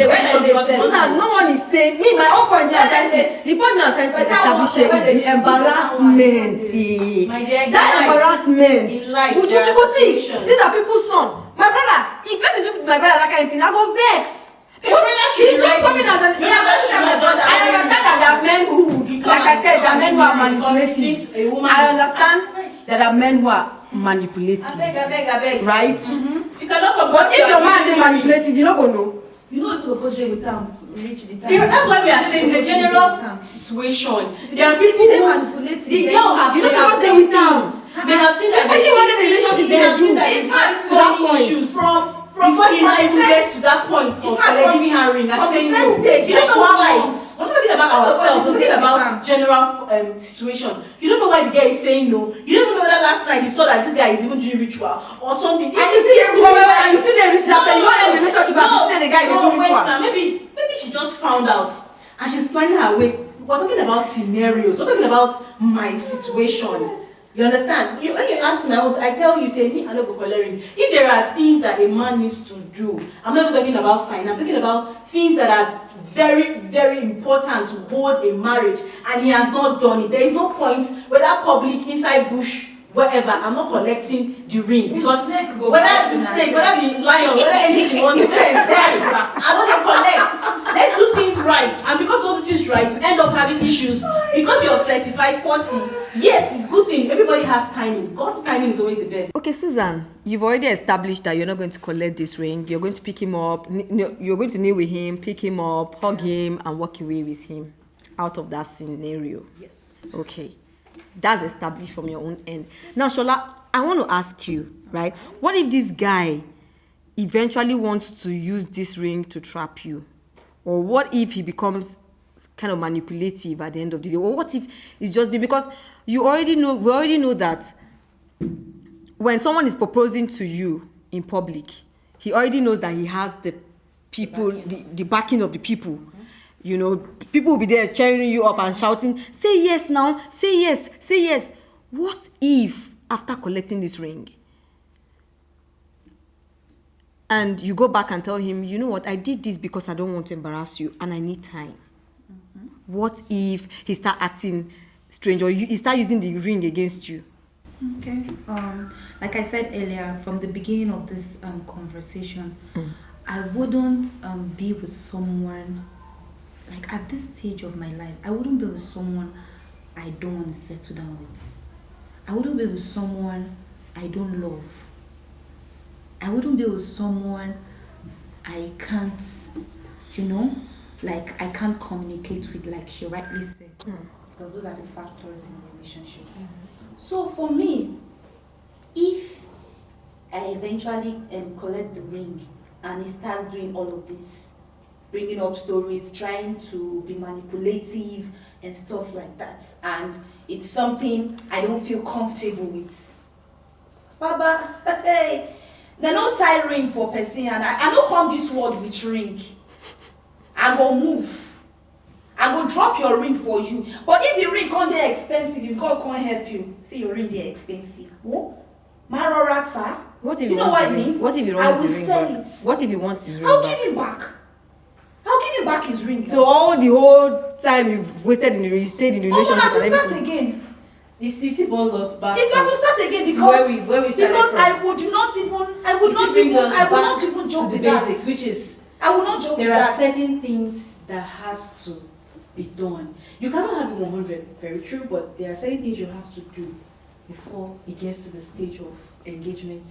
Susan, no one is saying. Me, my own point I'm trying to. The point I'm trying to establish here is the embarrassment. That embarrassment. Would you because see, these are people's son. My brother, if person do my brother that kind of thing, I go vex. Because he's just coming as an. I understand that there are men who, like I said, there are men who are manipulative. I understand that there are men who are manipulative. I beg. Right? You cannot. But if your man is manipulative, you don't go know. You know it's supposed to be with them. Reach the time. That's why we are saying the general situation. There are people who manipulate. The girl have seen things. They have seen that. Especially when the relationship they have seen that it has so many issues from before he now even gets to that point of giving her ring and saying no. You don't know why. We're not talking about ourselves. We're talking about general general situation. You don't know why the guy is saying no. You don't even know whether last night you saw that this guy is even doing ritual or something. And you see the ritual, you don't end the relationship and you see the guy doing ritual. Maybe she just found out and she's planning her way. We're talking about scenarios. We're talking about my situation. You understand? When you ask me, I tell you, say me, I don't go coloring. If there are things that a man needs to do, I'm not even talking about fine. I'm talking about things that are very, very important to hold a marriage, and he has not done it. There is no point, whether public, inside bush, wherever, I'm not collecting the ring. Because whether it's snake, whether the lion, whether anything on the place, I'm going to collect. Let's do things right. And because we don't do things right, we end up having issues. Because you're 35, 40, yes, it's a good thing. Everybody has timing. God's timing is always the best. Okay, Susan, you've already established that you're not going to collect this ring. You're going to pick him up. You're going to kneel with him, pick him up, hug him, and walk away with him out of that scenario. Yes. Okay. That's established from your own end. Now, Shola, I want to ask you, right? What if this guy eventually wants to use this ring to trap you? Or what if he becomes kind of manipulative at the end of the day? Or what if it's just because we already know that when someone is proposing to you in public, he already knows that he has the people, the backing of the people. Mm-hmm. You know, people will be there cheering you up and shouting, say yes now, say yes, say yes. What if, after collecting this ring, and you go back and tell him, you know what, I did this because I don't want to embarrass you and I need time. Mm-hmm. What if he start acting strange or he start using the ring against you? Okay. Like I said earlier, from the beginning of this conversation, I wouldn't be with someone, like at this stage of my life, I wouldn't be with someone I don't want to settle down with. I wouldn't be with someone I don't love. I wouldn't be with someone I can't, like I can't communicate with, like she rightly said. Because those are the factors in a relationship. So for me, if I eventually collect the ring and he starts doing all of this, bringing up stories, trying to be manipulative and stuff like that, and it's something I don't feel comfortable with, Baba, hey, they don't tie ring for person, and I don't come this world with ring. I go move. I go drop your ring for you. But if the ring come there expensive, you God can't help you. See your ring there expensive. Oh, Marorata. What if you know what it means? What if he wants his ring back? What if he wants his ring back? I'll give him back. I'll give him back his ring. So all the whole time you've wasted you stayed in the relationship and everything. Start again. It still balls us back. It has to start again because where we started because from. I would not even joke with that. Basics, which is I will not joke with there are that. certain things that has to be done. You cannot have it 100, very true, but there are certain things you have to do before it gets to the stage of engagement,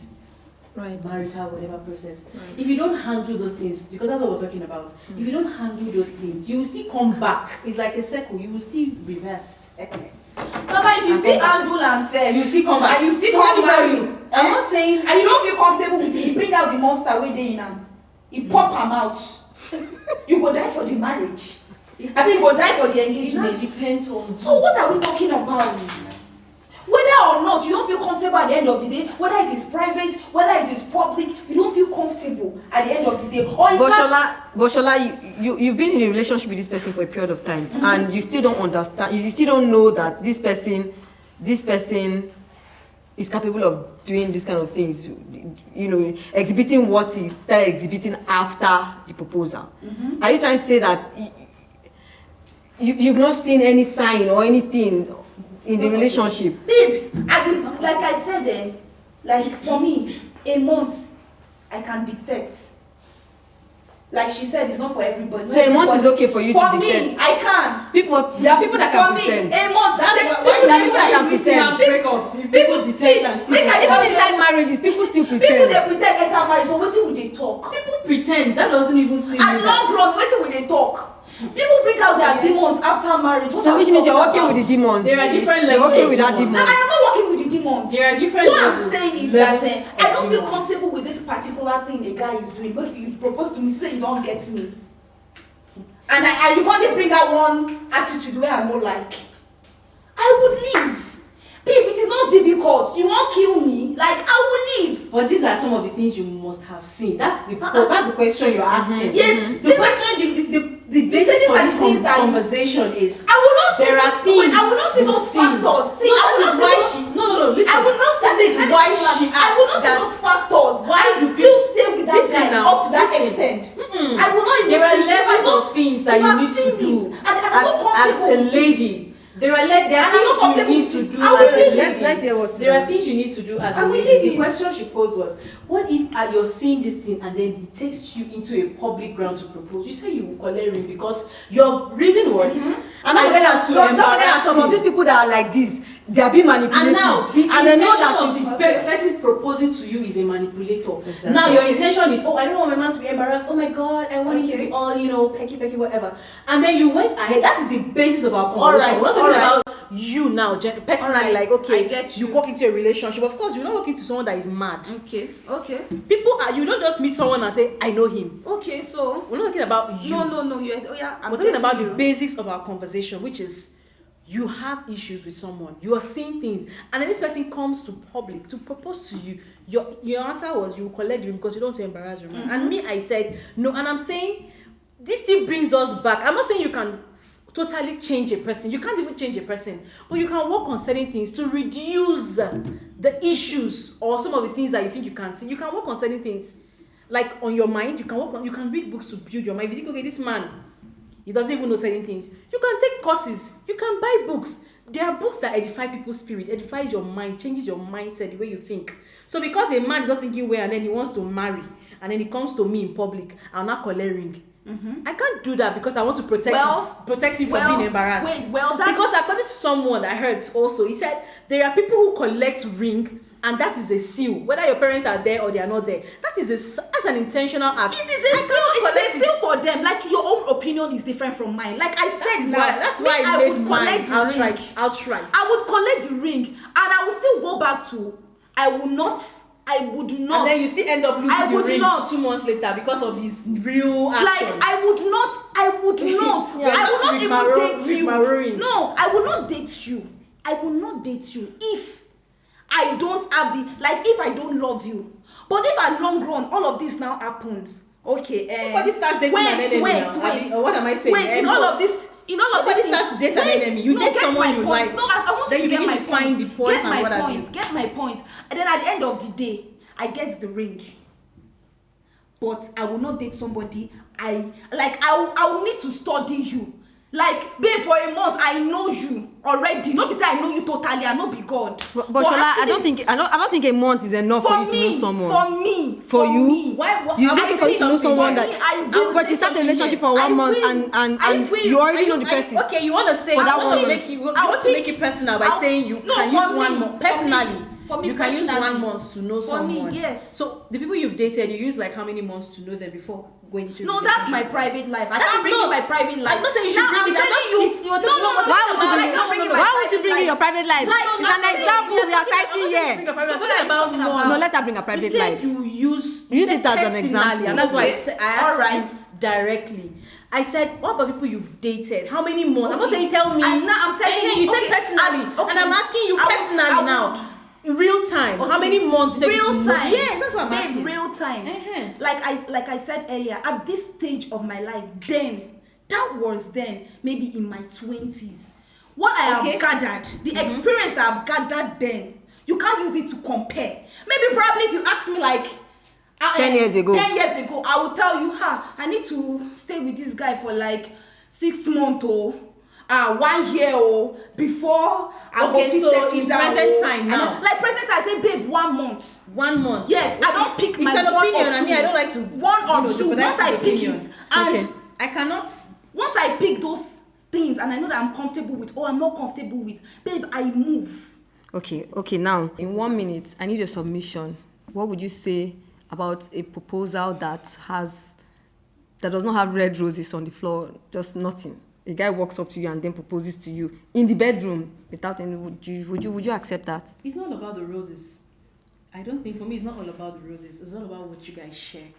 Right. marital, whatever process. Right. If you don't handle those things, because that's what we're talking about, if you don't handle those things, you will still come back. It's like a circle, you will still reverse. Mama, if you still handle and self, you still come back. And you still So come let me tell marry. you, I'm not saying, And you don't feel comfortable with it, you bring out the monster way they in am. You pop am out. You go die for the marriage. I mean, you go die for the it now engagement. depends on. So what are we talking about? Whether or not you don't feel comfortable at the end of the day, whether it is private, whether it is public, you don't feel comfortable at the end of the day. Or But Shola, you've been in a relationship with this person for a period of time, and you still don't understand. You still don't know that this person is capable of doing this kind of things. You know, exhibiting what he started exhibiting after the proposal. Are you trying to say that you've not seen any sign or anything in the relationship? Babe, like I said, like for me, a month I can dictate. Like she said, it's not for everybody. So a month is okay for you to dictate? For me, I can. There are people that can pretend. For me, a month. There are people that can pretend. Breakups, if people dictate and still Even inside marriages, people still People pretend. they pretend enter marriage, so wetin will they talk? people pretend, that doesn't even still And long run, wetin will they talk? People bring out their demons after marriage. What So are which we means you're talking working about? with the demons. There are different You're levels. working of with that demons. No, demon. I am not working with the demons. There are different What levels. I'm saying is levels that I don't of feel demons. comfortable with this particular thing the guy is doing. But if you propose to me, say you don't get me. And you want to bring out one attitude where I don't like. I would leave. Babe, it is not difficult. You won't kill me. Like, I will leave. But these are some of the things you must have seen. That's the question you're asking. Yes. The question, the basis for this conversation is. I will not there are things. I will not see those factors. See, no, I will not why see she. No. Listen. I will not see that is why she asked. I will not see those factors. Why I do still stay with that guy now, up to that extent. I will not even there are see levels of things that you need to do as a lady. There are things you need to do as a lady. There are things you need to do as a lady. The question she posed was, what if you're seeing this thing and then it takes you into a public ground to propose? You say you will collect ring because your reason was, and don't forget that some of these people that are like this, they are being manipulated. And now the they know that of the person proposing to you is a manipulator. Exactly. Now your intention is, I don't want my man to be embarrassed. Oh my God, I want him to be all, pecky, whatever. And then you went ahead. That is the basis of our conversation. We're not talking about you now, personally. Like, okay, I get you walk into a relationship. Of course, you're not walking into someone that is mad. Okay. People are. You don't just meet someone and say, I know him. Okay, so we're not talking about you. No. Yes. We're talking about the basics of our conversation, which is. You have issues with someone, you are seeing things, and then this person comes to public to propose to you. Your answer was you will collect you because you don't want to embarrass your man. And me, I said no, and I'm saying this thing brings us back. I'm not saying you can totally change a person. You can't even change a person, but you can work on certain things to reduce the issues or some of the things that you think you can see. You can work on certain things, like on your mind. You can read books to build your mind. If you think, okay, this man. He doesn't even know certain things. You can take courses. You can buy books. There are books that edify people's spirit, edifies your mind, changes your mindset, the way you think. So because a man is not thinking well and then he wants to marry, and then he comes to me in public, I'll not collect ring. I can't do that because I want to protect him from being embarrassed. Because according to someone I heard also, he said there are people who collect ring. And that is a seal. Whether your parents are there or they are not there, that's an intentional act. It is a seal. It's a seal for them. Like your own opinion is different from mine. Like I said, that's why I would collect the ring. Outright. I would collect the ring, and I will still go back to. I would not. And then you still end up losing the ring 2 months later because of his real action. Like I would not. I would not even date you. No, I will not date you. I will not date you if I don't have if I don't love you. But if I long run, all of this now happens. Okay. Nobody starts dating an enemy. Wait. What am I saying? Wait, in all of this, nobody starts to date an enemy. You date someone you like. No, I want then you to get my find the point and what I mean. Get my point. And then at the end of the day, I get the ring. But I will not date somebody. I will need to study you. Like, babe, for a month, I know you already. Not because I know you totally, I know be God. But Shola, I don't think a month is enough for you to know someone. For you? Why? You think for you to know someone but you start a relationship for 1 month and you already know the person. Okay, you want to say that you want to make it personal by saying you can use 1 month personally. You can use 1 month to know someone. For me, yes. So the people you've dated, you use like how many months to know them before going to? No, that's my private life. I can't bring in my private life. I'm not saying you should bring it. I'm telling you. Why would you bring in your private life? It's an example we are citing here. No, let her bring her private life. You use it as an example. And that's why I asked you directly. I said, what about people you've dated? How many months? I'm not saying tell me. I'm telling you. You said personally, and I'm asking you personally now. Real time. How many months? Real time. Yeah, that's what I'm asking. Real time. Like I said earlier, at this stage of my life, that was maybe in my 20s. What I have gathered, the experience that I've gathered then, you can't use it to compare. Maybe probably if you ask me like 10 years ago, I will tell you, I need to stay with this guy for like 6 months or 1 year or before I go so in present time now. Like present time, I say, babe, 1 month. 1 month. Yes, I don't pick my an one opinion. or two. I mean, I don't like to 1 or 2. Once I pick it, and I cannot. Once I pick those things, and I know that I'm comfortable with, or I'm more comfortable with, babe, I move. Okay. Now, in 1 minute, I need a submission. What would you say about a proposal that does not have red roses on the floor, just nothing? A guy walks up to you and then proposes to you in the bedroom without any. Would you accept that? It's not about the roses. I don't think, for me, it's not all about the roses. It's all about what you guys share.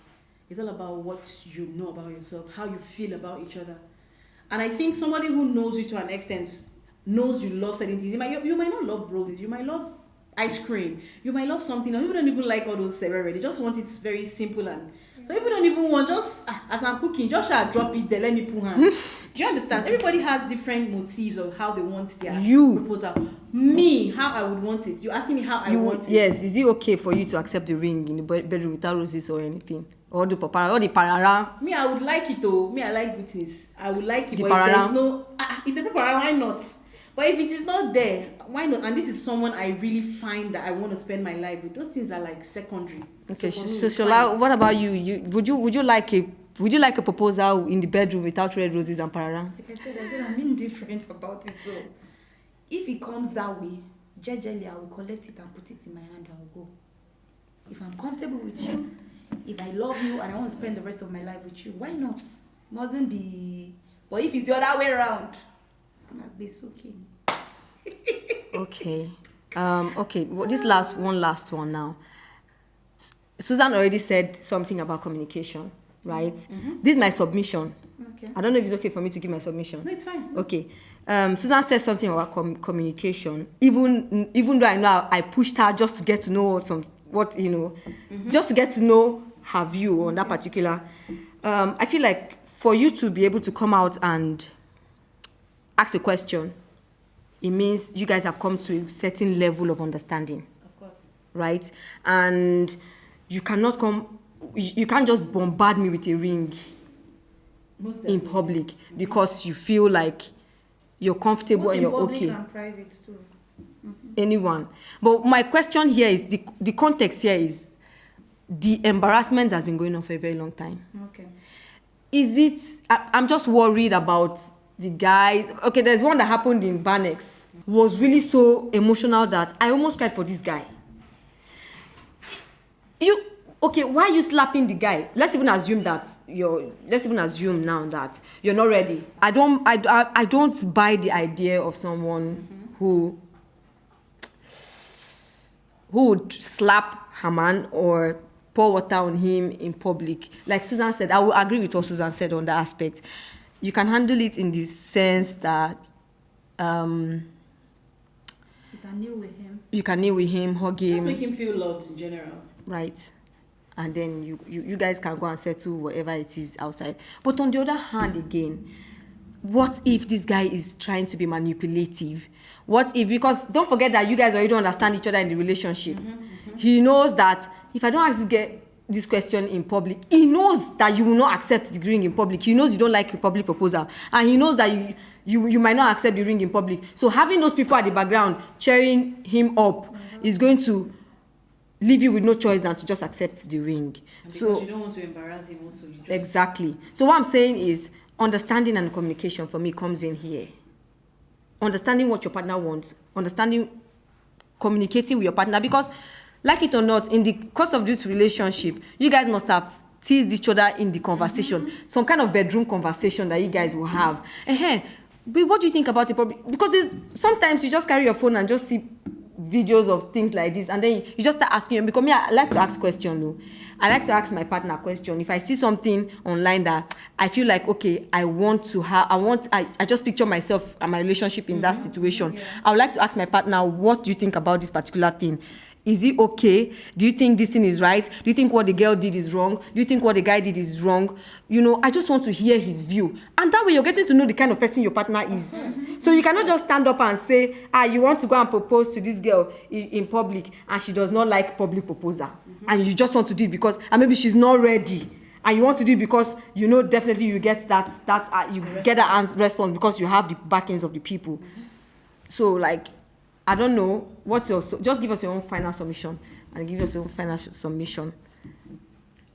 It's all about what you know about yourself, how you feel about each other. And I think somebody who knows you to an extent, knows you love certain things. You might not love roses. You might love ice cream. You might love something. Or people don't even like all those cereal. They just want it very simple, and so people don't even want just as I'm cooking, just shall drop it there. Let me put hand. Do you understand? Everybody has different motives of how they want their proposal. Me, how I would want it. You're asking me how I want it. Yes. Is it okay for you to accept the ring in the bedroom without roses or anything? Or the parara? Me, I would like it though. Me, I like goodies. I would like it. The but parara? if there's no, if the parara, why not? But if it is not there, why not? And this is someone I really find that I want to spend my life with. Those things are like secondary. Okay, so Shola, what about you? Would you like a proposal in the bedroom without red roses and parara? Like I said, I'm indifferent about it. So if it comes that way, jejely, I will collect it and put it in my hand. I will go. If I'm comfortable with you, if I love you and I want to spend the rest of my life with you, why not? Mustn't be. But if it's the other way around, I'm not be soaking. Okay. Okay. Well, this last one now. Susan already said something about communication, right? Mm-hmm. This is my submission. Okay. I don't know if it's okay for me to give my submission. No, it's fine. Okay. Susan said something about communication. Even though I know I pushed her just to get to know just to get to know her view on that particular. I feel like for you to be able to come out and ask a question, it means you guys have come to a certain level of understanding. Of course. Right? And you can't just bombard me with a ring in public because you feel like you're comfortable and you're okay. And private too. Mm-hmm. Anyone. But my question here is, the context here is the embarrassment that's been going on for a very long time. Okay. Is it, I'm just worried about the guy. Okay, there's one that happened in Banex. Was really so emotional that I almost cried for this guy. Why are you slapping the guy? Let's even assume now that you're not ready. I don't buy the idea of someone who would slap her man or pour water on him in public. Like Susan said, I will agree with what Susan said on that aspect. You can handle it in the sense that you can kneel with him, hug him. Just make him feel loved in general. Right. And then you guys can go and settle whatever it is outside. But on the other hand, again, what if this guy is trying to be manipulative? What if, because don't forget that you guys already don't understand each other in the relationship. He knows that if I don't ask this question in public, he knows that you will not accept the ring in public. He knows you don't like a public proposal. And he knows that you might not accept the ring in public. So having those people at the background cheering him up is going to leave you with no choice than to just accept the ring. Because you don't want to embarrass him also. Exactly. So what I'm saying is understanding and communication for me comes in here. Understanding what your partner wants. Communicating with your partner. Because like it or not, in the course of this relationship, you guys must have teased each other in the conversation. Some kind of bedroom conversation that you guys will have. But what do you think about it? Because sometimes you just carry your phone and just see videos of things like this, and then you just start asking him. Because me, I like to ask questions. No, I like to ask my partner a question. If I see something online that I feel like, okay, I just picture myself and my relationship in that situation. I would like to ask my partner, what do you think about this particular thing? Is it okay? Do you think this thing is right? Do you think what the girl did is wrong? Do you think what the guy did is wrong? I just want to hear his view. And that way you're getting to know the kind of person your partner is. So you cannot just stand up and say, you want to go and propose to this girl in public and she does not like public proposal. And you just want to do it because, and maybe she's not ready. And you want to do it because definitely you get that response because you have the backings of the people. So I don't know. Just give us your own final submission and give us your own final submission.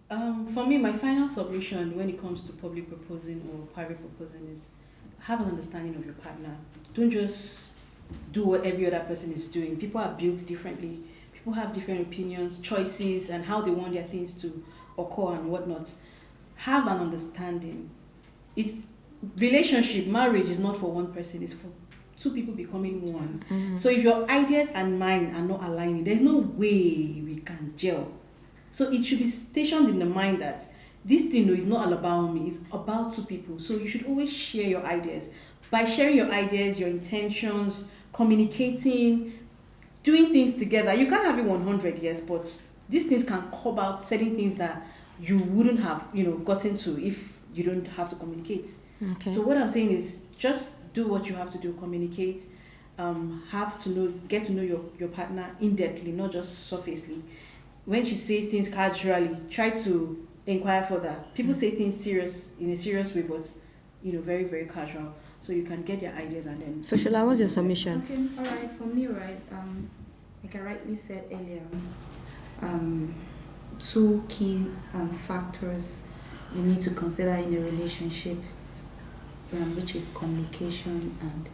For me, my final submission when it comes to public proposing or private proposing is have an understanding of your partner. Don't just do what every other person is doing. People are built differently. People have different opinions, choices, and how they want their things to occur and whatnot. Have an understanding. Marriage is not for one person. It's for two people becoming one. So if your ideas and mine are not aligning, there's no way we can gel. So it should be stationed in the mind that this thing is not all about me, it's about two people. So you should always share your ideas. by sharing your ideas, your intentions, communicating, doing things together. You can't have it 100, yes, but these things can curb out certain things that you wouldn't have, gotten to if you don't have to communicate. Okay. So what I'm saying is just do what you have to do, communicate, get to know your partner in-depthly, not just surfacely. When she says things casually, try to inquire further. People say things in a serious way, but very, very casual. So you can get your ideas and then. So Shola, what's your submission? Okay, all right. For me, right, like I rightly said earlier, two key factors you need to consider in a relationship, which is communication and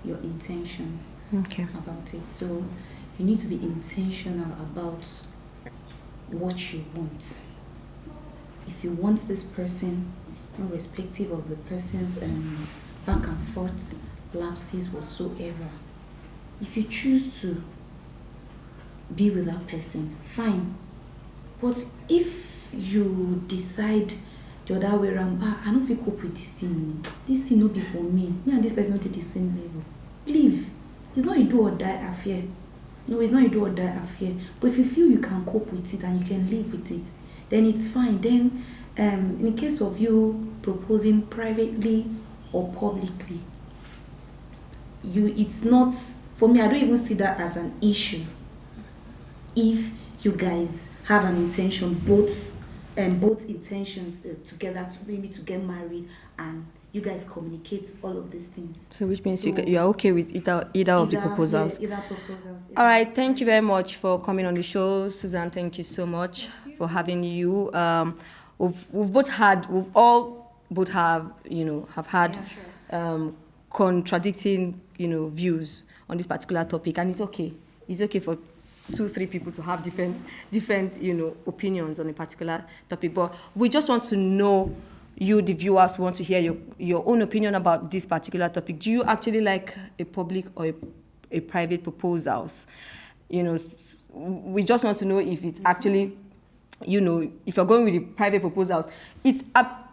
your intention about it. So you need to be intentional about what you want. If you want this person, irrespective of the person's back and forth lapses whatsoever, if you choose to be with that person, fine. But if you decide the other way around, I don't feel cope with this thing no be for me and this person not at the same level, leave. It's not a do or die affair. No, it's not a do or die affair. But if you feel you can cope with it and you can live with it, then it's fine. Then in the case of you proposing privately or publicly, it's not, for me, I don't even see that as an issue if you guys have an intention, both intentions together, to maybe to get married, and you guys communicate all of these things. So which means you are okay with either of the proposals? Yeah, either proposals. Yeah. All right, thank you very much for coming on the show, Suzanne. Thank you so much for having you. We've all have had contradicting views on this particular topic, and it's okay. It's okay for 2-3 people to have different opinions on a particular topic, but we just want to know, you the viewers want to hear your own opinion about this particular topic. Do you actually like a public or a private proposals? We just want to know if it's actually, if you're going with the private proposals,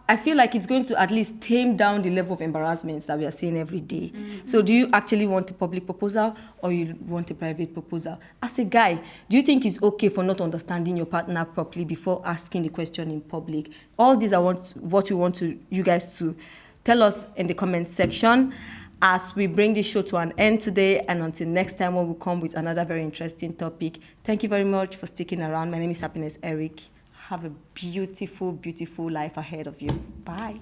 I feel like it's going to at least tame down the level of embarrassments that we are seeing every day. Mm-hmm. So do you actually want a public proposal or you want a private proposal? As a guy, do you think it's okay for not understanding your partner properly before asking the question in public? All these are what we want you guys to tell us in the comment section as we bring this show to an end today. And until next time when we come with another very interesting topic. Thank you very much for sticking around. My name is Happiness Eric. Have a beautiful, beautiful life ahead of you. Bye.